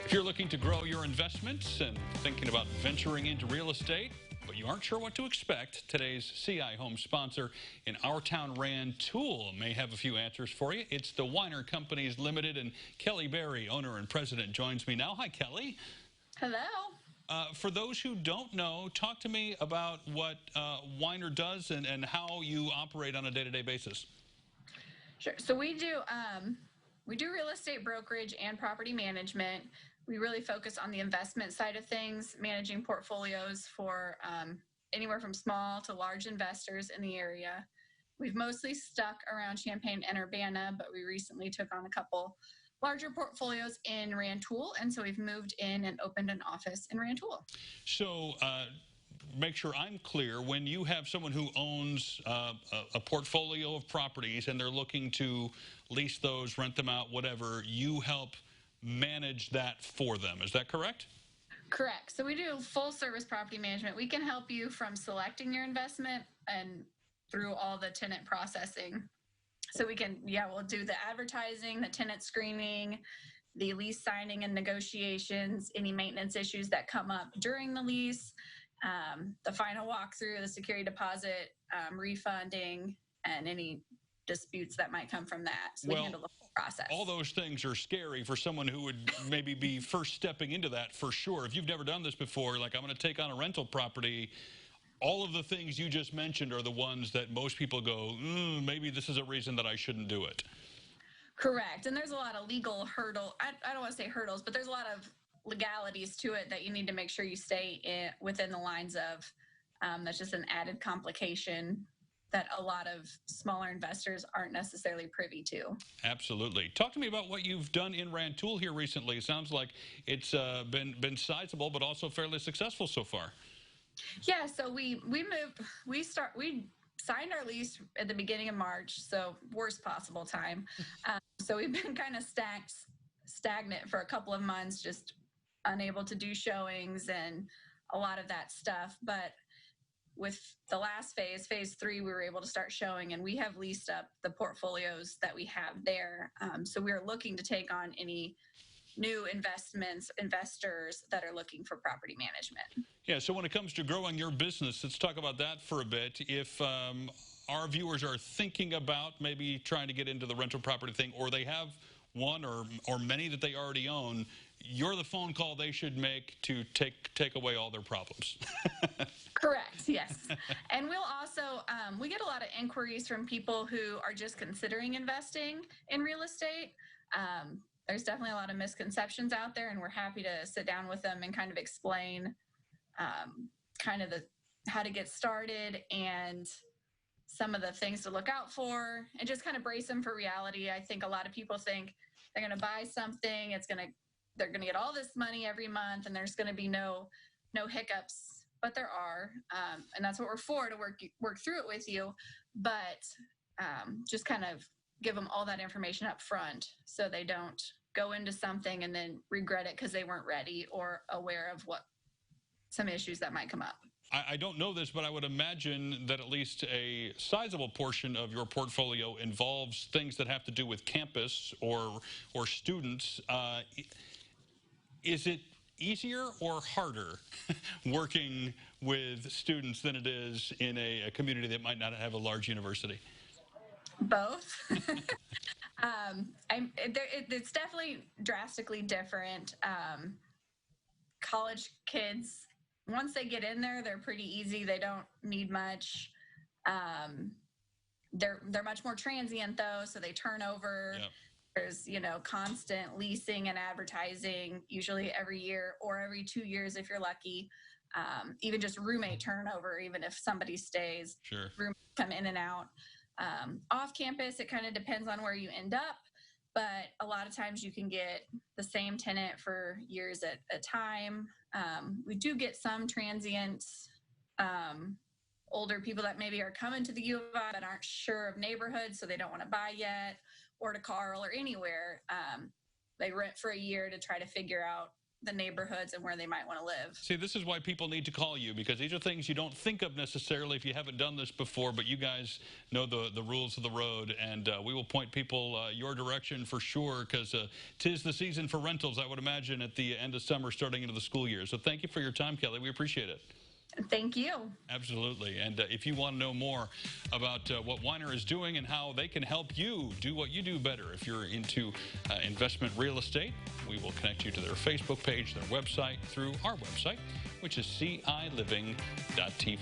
If you're looking to grow your investments and thinking about venturing into real estate, but you aren't sure what to expect, today's CI Home sponsor in our town, Rantoul, may have a few answers for you. It's the Weiner Companies Limited, and Kelly Berry, owner and president, joins me now. Hi, Kelly. Hello. For those who don't know, talk to me about what Weiner does and how you operate on a day-to-day basis. Sure. So we do real estate brokerage and property management. We really focus on the investment side of things, managing portfolios for anywhere from small to large investors in the area. We've mostly stuck around Champaign and Urbana, but we recently took on a couple larger portfolios in Rantoul, and so we've moved in and opened an office in Rantoul. So make sure I'm clear, when you have someone who owns a portfolio of properties and they're looking to lease those, rent them out, whatever, you help manage that for them. Is that correct? Correct. So we do full service property management. We can help you from selecting your investment and through all the tenant processing. So we can, we'll do the advertising, the tenant screening, the lease signing and negotiations, any maintenance issues that come up during the lease, the final walkthrough, the security deposit, refunding, and any disputes that might come from that. So we handle the whole process. All those things are scary for someone who would maybe be first stepping into that, for sure. If you've never done this before, like I'm going to take on a rental property, all of the things you just mentioned are the ones that most people go, maybe this is a reason that I shouldn't do it. Correct. And there's a lot of legal I don't want to say hurdles, but there's a lot of legalities to it that you need to make sure you stay within the lines of. That's just an added complication that a lot of smaller investors aren't necessarily privy to. Absolutely. Talk to me about what you've done in Rantoul here recently. It sounds like it's been sizable, but also fairly successful so far. Yeah, so we signed our lease at the beginning of March, so worst possible time. So we've been kind of stagnant for a couple of months, just unable to do showings and a lot of that stuff. But with the last phase 3, we were able to start showing, and we have leased up the portfolios that we have there. So we are looking to take on any new investors that are looking for property management. Yeah, so when it comes to growing your business, let's talk about that for a bit. If our viewers are thinking about maybe trying to get into the rental property thing, or they have one or many that they already own, you're the phone call they should make to take away all their problems. Correct, yes. And we'll also, we get a lot of inquiries from people who are just considering investing in real estate. There's definitely a lot of misconceptions out there, and we're happy to sit down with them and kind of explain how to get started and some of the things to look out for, and just kind of brace them for reality. I think a lot of people think they're going to buy something, they're going to get all this money every month, and there's going to be no hiccups, but there are, and that's what we're for, to work through it with you. But just kind of give them all that information up front so they don't go into something and then regret it because they weren't ready or aware of what some issues that might come up. I don't know this, but I would imagine that at least a sizable portion of your portfolio involves things that have to do with campus or students. Is it easier or harder working with students than it is in a community that might not have a large university? Both. It's definitely drastically different. College kids, once they get in there, they're pretty easy. They don't need much. They're much more transient though, so they turn over. Yep. There's constant leasing and advertising, usually every year or every 2 years if you're lucky. Even just roommate turnover, even if somebody stays. Sure. Roommates come in and out. Off campus, it kind of depends on where you end up, but a lot of times you can get the same tenant for years at a time. We do get some transient older people that maybe are coming to the U of I but aren't sure of neighborhoods, so they don't want to buy yet, or to Carl or anywhere. They rent for a year to try to figure out the neighborhoods and where they might want to live. See, this is why people need to call you, because these are things you don't think of necessarily if you haven't done this before, but you guys know the rules of the road, and we will point people your direction for sure, because 'tis the season for rentals, I would imagine, at the end of summer, starting into the school year. So thank you for your time, Kelly. We appreciate it. Thank you. Absolutely. And if you want to know more about what Weiner is doing and how they can help you do what you do better, if you're into investment real estate, we will connect you to their Facebook page, their website, through our website, which is ciLiving.tv.